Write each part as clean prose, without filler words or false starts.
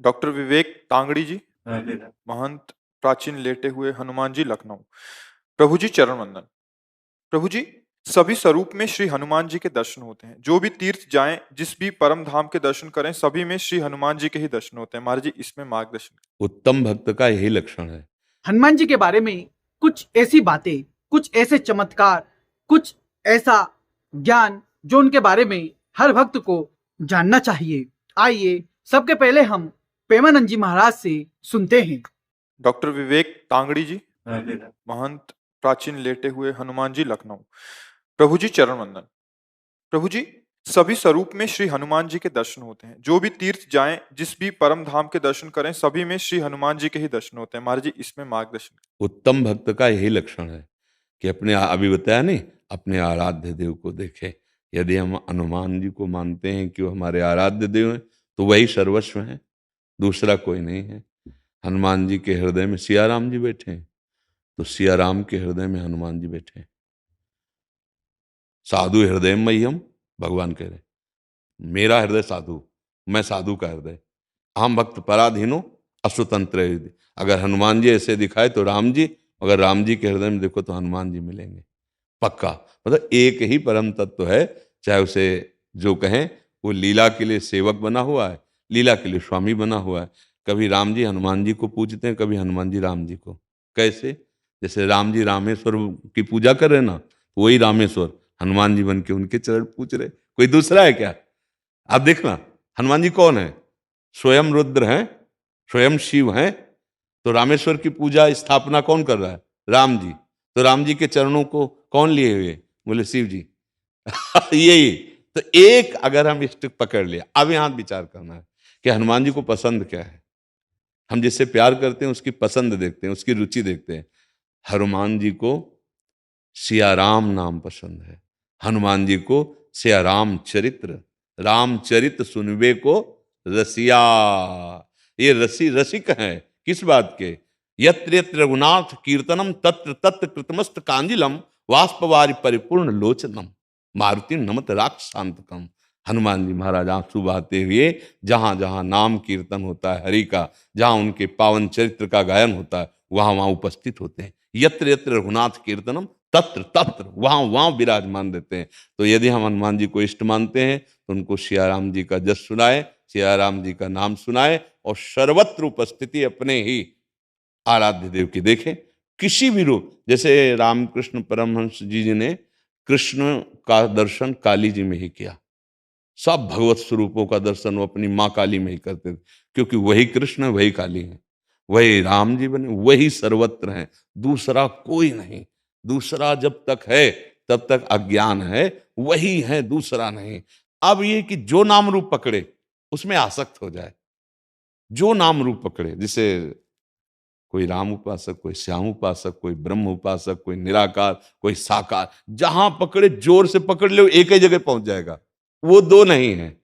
Doctor विवेक तांगड़ी जी, हाँ जी sir. महंत प्राचीन लेटे हुए हनुमान जी, लखनऊ। प्रभु जी चरण वंदन। प्रभु जी, सभी स्वरूप में श्री हनुमान जी के दर्शन होते हैं। जो भी तीर्थ जाएं, जिस भी परम धाम के दर्शन करें, सभी में श्री हनुमान जी के ही दर्शन होते हैं। महाराज जी, इसमें मार्गदर्शन। उत्तम भक्त का यही लक्षण है। हनुमान जी के बारे में कुछ ऐसी बातें, कुछ ऐसे चमत्कार, कुछ ऐसा ज्ञान जो उनके बारे में हर भक्त को जानना चाहिए। आइए सबके पहले हम प्रेमानंद जी महाराज से सुनते हैं। डॉक्टर विवेक तांगड़ी जी, हाँ जी सर। महंत प्राचीन लेटे हुए हनुमान जी, लखनऊ। प्रभु जी चरण वंदन। प्रभु जी, सभी स्वरूप में श्री हनुमान जी के दर्शन होते हैं। जो भी तीर्थ जाएं, जिस भी परम धाम के दर्शन करें, सभी में श्री हनुमान जी के ही दर्शन होते हैं। महाराज जी, इसमें मार्गदर्शन। उत्तम भक्त का यही लक्षण है कि अभी बताया नहीं, अपने आराध्य देव को देखे। यदि हम हनुमान जी को मानते हैं कि वो हमारे आराध्य देव हैं, तो वही सर्वस्व हैं, दूसरा कोई नहीं है। हनुमान जी के हृदय में सिया राम जी बैठे हैं, तो सिया राम के हृदय में हनुमान जी बैठे हैं। साधु हृदय मह्यम, भगवान कह रहे हैं, मेरा हृदय साधु, मैं साधु का हृदय। आम भक्त पराधीनो अस्वतंत्र हृदय। अगर हनुमान जी ऐसे दिखाए तो राम जी, अगर राम जी के हृदय में देखो तो हनुमान जी मिलेंगे पक्का। मतलब एक ही परम तत्व है, चाहे उसे जो कहें। वो लीला के लिए सेवक बना हुआ है, लीला के लिए स्वामी बना हुआ है। कभी राम जी हनुमान जी को पूजते हैं, कभी हनुमान जी राम जी को। कैसे? जैसे राम जी रामेश्वर की पूजा कर रहे ना, वही रामेश्वर हनुमान जी बन के उनके चरण पूज रहे। कोई दूसरा है क्या? आप देखना, हनुमान जी कौन है? स्वयं रुद्र हैं, स्वयं शिव हैं। तो रामेश्वर की पूजा स्थापना कौन कर रहा है? राम जी। तो राम जी के चरणों को कौन लिए हुए? बोले शिव जी। यही तो एक, अगर हम स्टिक पकड़ लिया, अब यहां विचार करना है कि हनुमान जी को पसंद क्या है। हम जिससे प्यार करते हैं उसकी पसंद देखते हैं, उसकी रुचि देखते हैं। हनुमान जी को सियाराम नाम पसंद है। हनुमान जी को सियाराम चरित्र, रामचरित सुनबे को रसिया। ये रसिक हैं किस बात के? यत्र यत्र रघुनाथ कीर्तनम तत्र तत्र कृतमस्त कांजिलम वाष्पवारि परिपूर्ण लोचनम मारुति नमत राक्षसांतकम। हनुमान जी महाराज आंसू बहाते हुए जहां जहां नाम कीर्तन होता है हरि का, जहां उनके पावन चरित्र का गायन होता है, वहां वहां उपस्थित होते हैं। यत्र यत्र रघुनाथ कीर्तनम तत्र तत्र, वहां वहां विराजमान रहते हैं। तो यदि हम हनुमान जी को इष्ट मानते हैं तो उनको सियाराम जी का जस सुनाए, सियाराम जी का नाम सुनाए, और सर्वत्र उपस्थिति अपने ही आराध्य देव की देखें। किसी भी रूप, जैसे रामकृष्ण परमहंस जी ने कृष्ण का दर्शन काली जी में ही किया। सब भगवत स्वरूपों का दर्शन वो अपनी माँ काली में ही करते थे, क्योंकि वही कृष्ण है, वही काली है, वही राम जी बने, वही सर्वत्र हैं, दूसरा कोई नहीं। दूसरा जब तक है तब तक अज्ञान है, वही है, दूसरा नहीं। अब ये कि जो नाम रूप पकड़े उसमें आसक्त हो जाए, जो नाम रूप पकड़े, जैसे कोई राम उपासक, कोई श्याम उपासक, कोई ब्रह्म उपासक, कोई निराकार, कोई साकार, जहां पकड़े जोर से पकड़ लो एक ही जगह पहुंच जाएगा। वो दो नहीं है।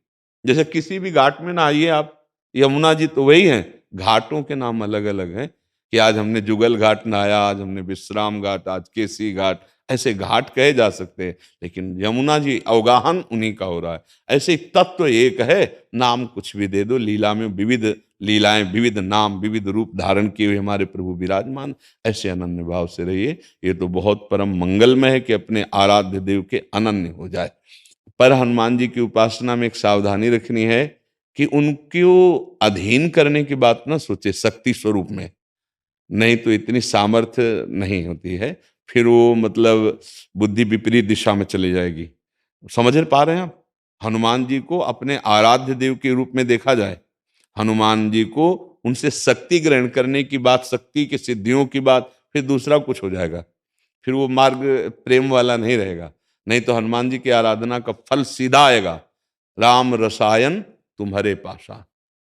जैसे किसी भी घाट में ना आइए आप, यमुना जी तो वही हैं, घाटों के नाम अलग अलग हैं कि आज हमने जुगल घाट नहाया, आज हमने विश्राम घाट, आज केसी घाट, ऐसे घाट कहे जा सकते हैं। लेकिन यमुना जी अवगाहन उन्हीं का हो रहा है। ऐसे ही तत्व एक है, नाम कुछ भी दे दो। लीला में विविध लीलाएं, विविध नाम, विविध रूप धारण किए हुए हमारे प्रभु विराजमान। ऐसे अनन्य भाव से रहिए। ये तो बहुत परम मंगलमय है कि अपने आराध्य देव के अनन्य हो जाए। पर हनुमान जी की उपासना में एक सावधानी रखनी है कि उनको अधीन करने की बात ना सोचे शक्ति स्वरूप में, नहीं तो इतनी सामर्थ्य नहीं होती है। फिर वो मतलब बुद्धि विपरीत दिशा में चली जाएगी। समझ पा रहे हैं आप? हनुमान जी को अपने आराध्य देव के रूप में देखा जाए, हनुमान जी को उनसे शक्ति ग्रहण करने की बात, शक्ति की सिद्धियों की बात, फिर दूसरा कुछ हो जाएगा। फिर वो मार्ग प्रेम वाला नहीं रहेगा। नहीं तो हनुमान जी की आराधना का फल सीधा आएगा, राम रसायन तुम्हारे पासा।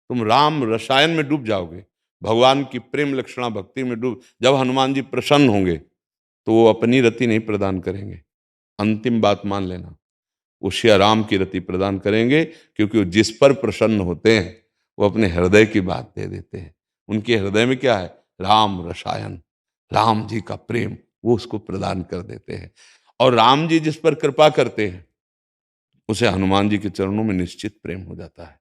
तुम राम रसायन में डूब जाओगे, भगवान की प्रेम लक्षणा भक्ति में डूब। जब हनुमान जी प्रसन्न होंगे तो वो अपनी रति नहीं प्रदान करेंगे, अंतिम बात मान लेना, वो श्री राम की रति प्रदान करेंगे। क्योंकि वो जिस पर प्रसन्न होते हैं वो अपने हृदय की बात दे देते हैं। उनके हृदय में क्या है? राम रसायन, राम जी का प्रेम, वो उसको प्रदान कर देते हैं। और राम जी जिस पर कृपा करते हैं उसे हनुमान जी के चरणों में निश्चित प्रेम हो जाता है।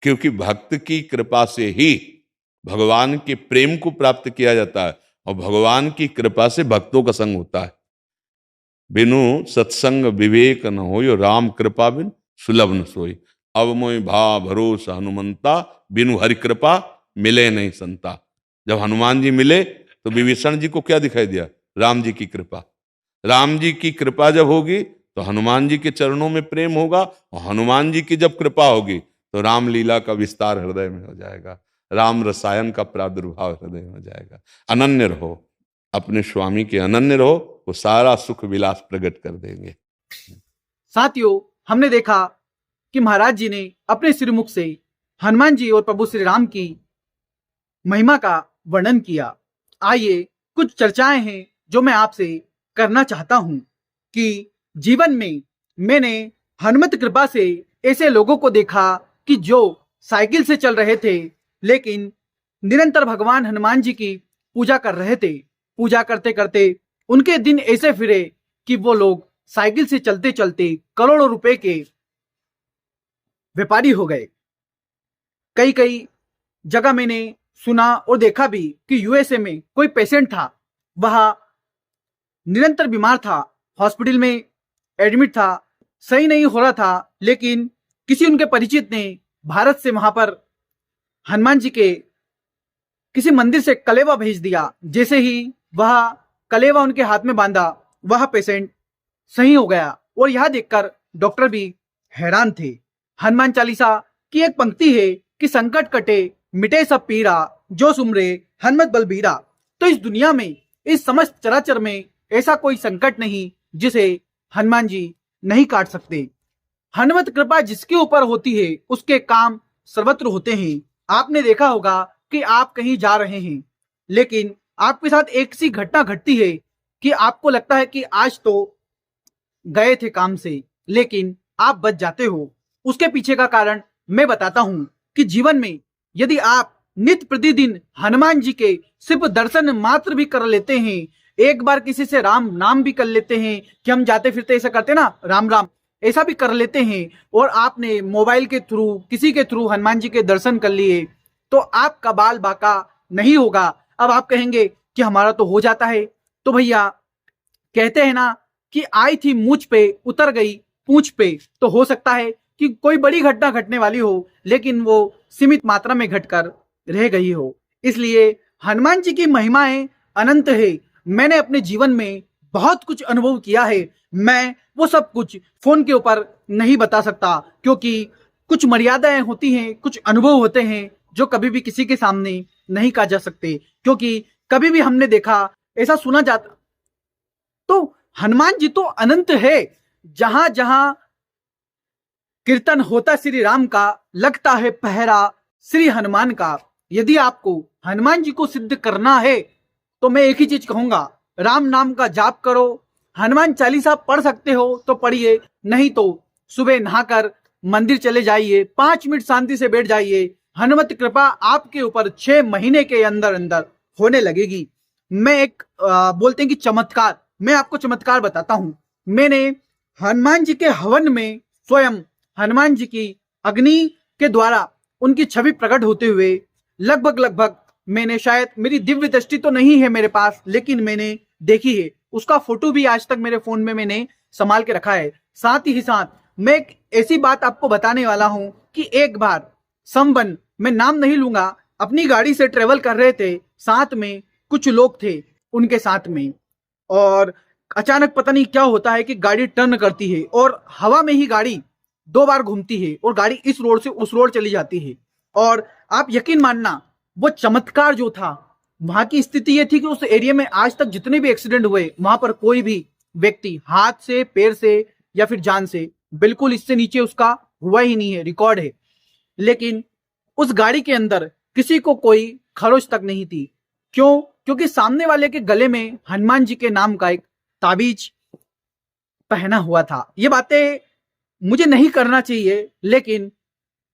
क्योंकि भक्त की कृपा से ही भगवान के प्रेम को प्राप्त किया जाता है, और भगवान की कृपा से भक्तों का संग होता है। बिनु सत्संग विवेक न होय, राम कृपा बिन सुलभ न सोई। अब मोहि भा भरोसा हनुमंता, बिनु हरि कृपा मिले नहीं संता। जब हनुमान जी मिले तो विभीषण जी को क्या दिखाई दिया? राम जी की कृपा। राम जी की कृपा जब होगी तो हनुमान जी के चरणों में प्रेम होगा, और हनुमान जी की जब कृपा होगी तो रामलीला का विस्तार हृदय में हो जाएगा, राम रसायन का प्रादुर्भाव हृदय में हो जाएगा। अनन्य रहो, अपने स्वामी के अनन्य रहो, वो सारा सुख विलास प्रकट कर देंगे। साथियों, हमने देखा कि महाराज जी ने अपने श्रीमुख से हनुमान जी और प्रभु श्री राम की महिमा का वर्णन किया। आइए, कुछ चर्चाएं हैं जो मैं आपसे करना चाहता हूं कि जीवन में मैंने हनुमत कृपा से ऐसे लोगों को देखा कि जो साइकिल से चल रहे थे, लेकिन निरंतर भगवान हनुमान जी की पूजा कर रहे थे। पूजा करते करते उनके दिन ऐसे फिरे कि वो लोग साइकिल से चलते चलते करोड़ों रुपए के व्यापारी हो गए। कई कई जगह मैंने सुना और देखा भी कि यूएसए में कोई पेशेंट था, वह निरंतर बीमार था, हॉस्पिटल में एडमिट था, सही नहीं हो रहा था, लेकिन किसी उनके परिचित ने भारत से वहां पर हनुमान जी के किसी मंदिर से कलेवा भेज दिया। जैसे ही वह कलेवा उनके हाथ में बांधा, वह पेशेंट सही हो गया। और यह देखकर डॉक्टर भी हैरान थे। हनुमान चालीसा की एक पंक्ति है कि संकट कटे मिटे सब पीरा, जो सुमरे हनुमत बलबीरा। तो इस दुनिया में, इस समस्त चराचर में ऐसा कोई संकट नहीं जिसे हनुमान जी नहीं काट सकते। हनुमत कृपा जिसके ऊपर होती है उसके काम सर्वत्र होते हैं। आपने देखा होगा कि आप कहीं जा रहे हैं, लेकिन आपके साथ एक सी घटना घटती है कि आपको लगता है कि आज तो गए थे काम से, लेकिन आप बच जाते हो। उसके पीछे का कारण मैं बताता हूं कि जीवन में यदि आप नित्य प्रतिदिन हनुमान जी के सिर्फ दर्शन मात्र भी कर लेते हैं, एक बार किसी से राम नाम भी कर लेते हैं कि हम जाते फिरते ऐसा करते ना, राम राम ऐसा भी कर लेते हैं, और आपने मोबाइल के थ्रू किसी के थ्रू हनुमान जी के दर्शन कर लिए, तो आपका बाल बाका नहीं होगा। अब आप कहेंगे कि हमारा तो हो जाता है। तो भैया कहते हैं ना कि आई थी मूंछ पे उतर गई पूंछ पे। तो हो सकता है कि कोई बड़ी घटना घटने वाली हो, लेकिन वो सीमित मात्रा में घटकर रह गई हो। इसलिए हनुमान जी की महिमाएं अनंत है। मैंने अपने जीवन में बहुत कुछ अनुभव किया है। मैं वो सब कुछ फोन के ऊपर नहीं बता सकता, क्योंकि कुछ मर्यादाएं होती हैं, कुछ अनुभव होते हैं जो कभी भी किसी के सामने नहीं कहा जा सकते, क्योंकि कभी भी हमने देखा, ऐसा सुना जाता। तो हनुमान जी तो अनंत है। जहां जहां कीर्तन होता श्री राम का, लगता है पहरा श्री हनुमान का। यदि आपको हनुमान जी को सिद्ध करना है तो मैं एक ही चीज कहूंगा, राम नाम का जाप करो। हनुमान चालीसा पढ़ सकते हो तो पढ़िए, नहीं तो सुबह नहाकर मंदिर चले जाइए, 5 मिनट शांति से बैठ जाइए। हनुमत कृपा आपके ऊपर 6 महीने के अंदर अंदर होने लगेगी। मैं एक बोलते हैं कि चमत्कार, मैं आपको चमत्कार बताता हूं। मैंने हनुमान जी के हवन में स्वयं हनुमान जी की अग्नि के द्वारा उनकी छवि प्रकट होते हुए लगभग मैंने, शायद मेरी दिव्य दृष्टि तो नहीं है मेरे पास, लेकिन मैंने देखी है। उसका फोटो भी आज तक मेरे फोन में मैंने संभाल के रखा है। साथ ही साथ मैं एक ऐसी बात आपको बताने वाला हूं कि एक बार संबन, मैं नाम नहीं लूंगा, अपनी गाड़ी से ट्रेवल कर रहे थे, साथ में कुछ लोग थे उनके साथ में, और अचानक पता नहीं क्या होता है कि गाड़ी टर्न करती है और हवा में ही गाड़ी 2 बार घूमती है और गाड़ी इस रोड से उस रोड चली जाती है। और आप यकीन मानना, वो चमत्कार जो था, वहां की स्थिति ये थी कि उस एरिया में आज तक जितने भी एक्सीडेंट हुए, वहां पर कोई भी व्यक्ति हाथ से, पैर से या फिर जान से, बिल्कुल इससे नीचे उसका हुआ ही नहीं है, रिकॉर्ड है। लेकिन उस गाड़ी के अंदर किसी को कोई खरोच तक नहीं थी। क्यों? क्योंकि सामने वाले के गले में हनुमान जी के नाम का एक ताबीज पहना हुआ था। ये बातें मुझे नहीं करना चाहिए, लेकिन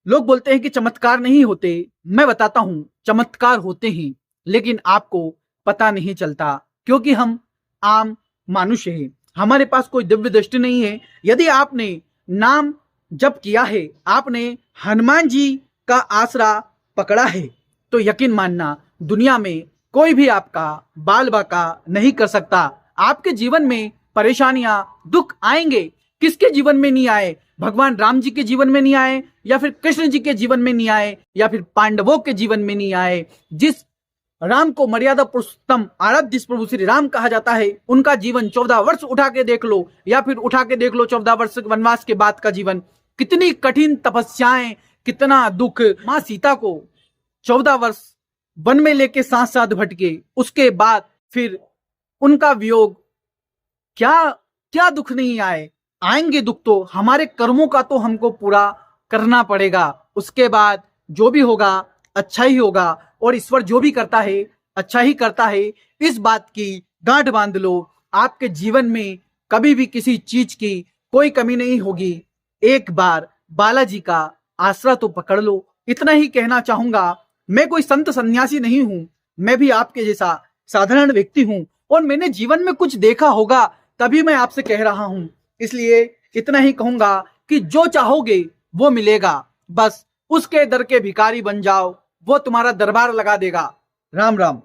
लोग बोलते हैं कि चमत्कार नहीं होते। मैं बताता हूं, चमत्कार होते हैं, लेकिन आपको पता नहीं चलता, क्योंकि हम आम मनुष्य हैं, हमारे पास कोई दिव्य दृष्टि नहीं है। यदि आपने नाम जप किया है, आपने हनुमान जी का आसरा पकड़ा है तो यकीन मानना दुनिया में कोई भी आपका बाल बाका नहीं कर सकता। आपके जीवन में परेशानियां, दुख आएंगे, किसके जीवन में नहीं आए? भगवान राम जी के जीवन में नहीं आए, या फिर कृष्ण जी के जीवन में नहीं आए, या फिर पांडवों के जीवन में नहीं आए। जिस राम को मर्यादा पुरुषोत्तम आराध्य जिस प्रभु श्री राम कहा जाता है, उनका जीवन 14 वर्ष उठा के देख लो, या फिर उठा के देख लो 14 वर्ष वनवास के बाद का जीवन। कितनी कठिन तपस्याएं, कितना दुख। माँ सीता को 14 वर्ष वन में लेके साथ साथ भटके, उसके बाद फिर उनका वियोग। क्या क्या दुख नहीं आए? आएंगे दुख तो, हमारे कर्मों का तो हमको पूरा करना पड़ेगा। उसके बाद जो भी होगा अच्छा ही होगा, और ईश्वर जो भी करता है अच्छा ही करता है। इस बात की गांठ बांध लो। आपके जीवन में कभी भी किसी चीज की कोई कमी नहीं होगी। एक बार बालाजी का आसरा तो पकड़ लो। इतना ही कहना चाहूंगा। मैं कोई संत सन्यासी नहीं हूं, मैं भी आपके जैसा साधारण व्यक्ति हूं, और मैंने जीवन में कुछ देखा होगा तभी मैं आपसे कह रहा हूं। इसलिए इतना ही कहूंगा कि जो चाहोगे वो मिलेगा, बस उसके दर के भिखारी बन जाओ, वो तुम्हारा दरबार लगा देगा। राम राम।